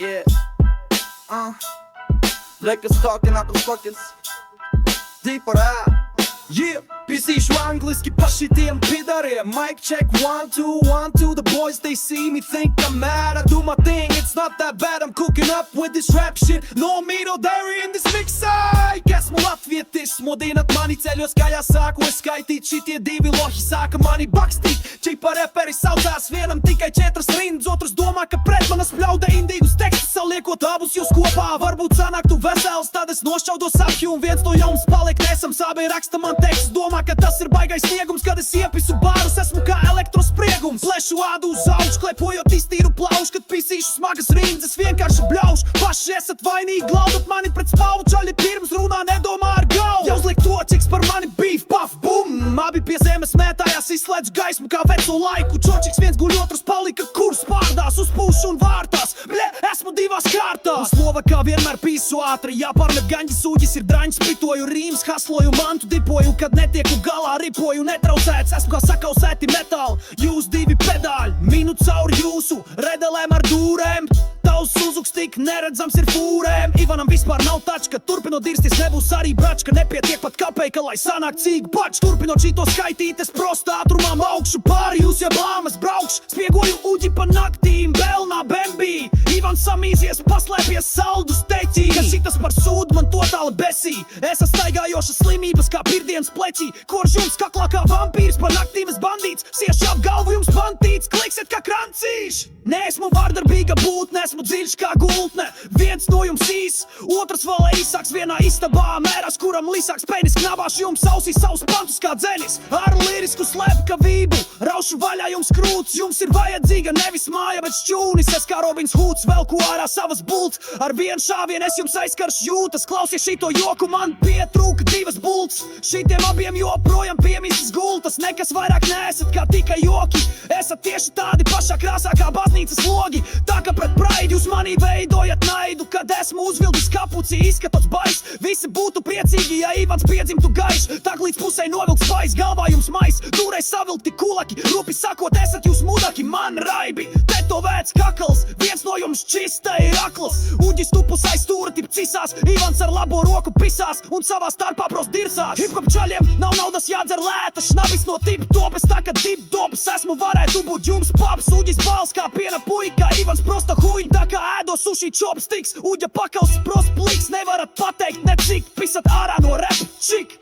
Yeah. Lekas talking fuckers. Deeper out. Yeah, pisīšu angliski pa šitiem pidariem. Mic check, 1, 2, 1, 2. The boys, they see me, think I'm mad. I do my thing, it's not that bad. I'm cooking up with this rap shit. No meat or dairy in this mix. Esmu latvietis, modinat mani ceļos, kā jāsāku es skaitīt. Šitie divi lohi sāka mani bakstīt. Čipa reperi saucās, vienam tikai 4 rindas. Otrs domā, ka pret manas pļauda indīgus tekstus. Saliekot abus jūs kopā, varbūt sanāktu vesels. Tad es nošķaudos apju un viens no jums paliek nesams. Abi raksta man teksts, domā, ka tas ir baigais sniegums. Kad es iepisu bārus, esmu kā elektrospriegums. Plešu ādu uz augšu, klepojot iztīru plaušu. Kad pisīšu smagas rindas, es vienkārši bļaušu. Paši esat vainīgi, glaudat mani pret spalvu. Čaļi pirms runā nedomā ar galvu. Ja uzliek točiks par mani beef, puff, bum. Abi pie zemes mētājās, izslēdzu gaismu kā veco laiku. Čočiks viens guļ, otrs palika, kurs pārdās uz pušu un vārtās. Bļe, esmu divās kārtās. Slova kā vienmēr pīsu ātri, jāpārmet gaņģi sūģis ir draņs. Spritoju rīms, hasloju mantu, dipoju. Kad netieku galā, ripoju netraucēts. Esmu kā sakausēti metāli, jūs divi pedāļi. Minu cauri jūsu redelēm ar dūrēm. Tavs uzuks tik neredzams ir fūrēm. Ivanam vispār nav tačka, turpinot dirsties nebūs arī bračka. Nepietiek pat kapeika, lai sanāk cīgu pač. Turpinot šito skaitīt, es prostā ātrumām augšu pāri. Jūs jau bāmas braukšu, spiegoju uģi pa naktīm. Belnā bembī, Ivans samīzies, paslēpies saldus teķī. Ka šitas par sūdu man totāli besī. Es staigājoša slimības kā pirdienas pleķī. Korš jums kaklā kā vampīrs, pa naktīm es bandīts. Siešu ap galvu jums bantīts, klikset kā krancīši. Neesmu vārdarbīga būtne, esmu dziļš kā gultne. Viens no jums īs, otrs vēl īsāks vienā istabā. Mēras, kuram līsāks penis, knabāšu jums ausīs savus pantus kā dzenis. Ar lirisku slepkavību, raušu vaļā jums krūts. Jums ir vajadzīga nevis māja, bet šķūnis. Es kā Robins Hoods velku ārā savas bults. Ar vienu šāvienu es jums aizkaršu jūtas. Klausies šito joku, man pietrūka 2 bults. Šitiem abiem joprojām piemīstas gultas. Nekas vairāk neesat kā tikai joki. Esat tieši tādi pašā krāsā kā baznīcas logi. Tā kā pret praidi jūs manī veidojat naidu. Kad esmu uzvildis kapuci, izskatos bais. Visi būtu priecīgi, ja Ivans piedzimtu gaiš. Tak līdz pusē novilks bais, galvā jums mais. Tūreiz savilkti kulaki, rupi sakot, esat jūs mudaki. Man raibi, tetovēts kakls. Viens no jums čista ir akls. Uģis tupus aiz stūra tip cisās. Ivans ar labo roku pisās un savā starpā prost dirsās. Hip-hop čaļiem nav naudas jādzer lēta. Šnabis no tip-topes, tā kā tip-tops. Esmu varētu būt jums paps. Uģis bals kā piena puika. Ivans prosta huiņ, tā kā ēdo sushi chopsticks. Uģa pakals prost pliks. Nevarat pateikt necik, pisat ārā no rap čik.